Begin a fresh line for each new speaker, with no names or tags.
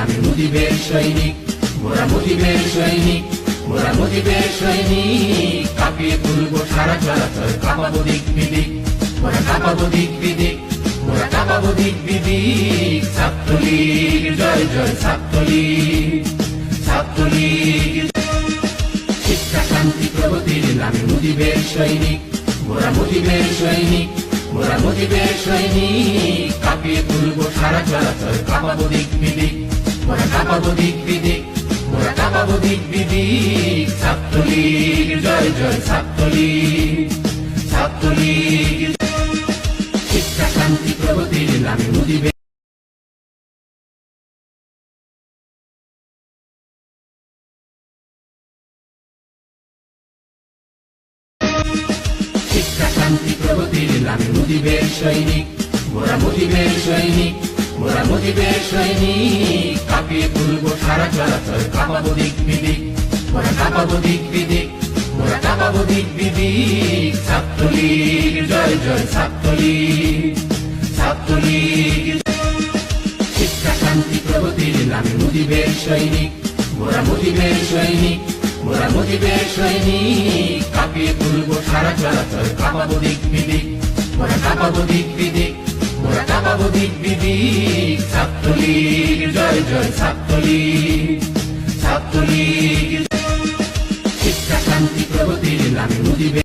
নামে মুজিবের সৈনিক, মোরা মুজিবের সৈনিক, মোরা মুজিবের সৈনিক। কাঁপিয়ে তুলবো সারা চলাচল, কাঁপাবো দিক বিদিক, মোরা কাঁপাবো দিক বিদিক, মোরা কাঁপাবো দিক বিদিক। ছাত্রলীগ জয় জয়, ছাত্রলীগ, ছাত্রলীগ। শিক্ষা শান্তি প্রগতির নামে মুজিবের সৈনিক, মোরা মুজিবের সৈনিক, মোরা মুজিবের সৈনিক। কাঁপিয়ে তুলবো সারা চলাচল, কাঁপাবো দিক বিদিক, মোরা কাঁপাবো দিক বিদিক, মোরা কাঁপাবো দিক বিদিক। ছাত্রলীগ জয় জয়, ছাত্রলীগ, ছাত্রলীগ। শিক্ষা শান্তি প্রগতির নামে মুজিবের শিক্ষা শান্তি প্রগতির নামে মুজিবের সৈনিক, মোরা মুজিবের সৈনিক, মোরা মুজিবের সৈনিক। কাঁপিয়ে তুলবো সারা চলাচল, কাঁপাবো দিক বিদিক, মোরা কাঁপাবো দিক বিদিক, মোরা কাঁপাবো দিক বিদিক। ছাত্রলীগ জয় জয়, ছাত্রলীগ, ছাত্রলীগ। শিক্ষা শান্তি প্রগতির নামে মুজিবের সৈনিক, মোরা মুজিবের সৈনিক, মোরা মুজিবের সৈনিক। কাঁপিয়ে তুলবো সারা চলাচল, কাঁপাবো দিক বিদিক, মোরা কাঁপাবো দিক বিদিক, মোরা কাঁপাবো দিক বিদিক। ছাত্রলীগ জয় জয়, ছাত্রলীগ, ছাত্রলীগ। শিক্ষা শান্তি প্রগতির নামে মুজিবের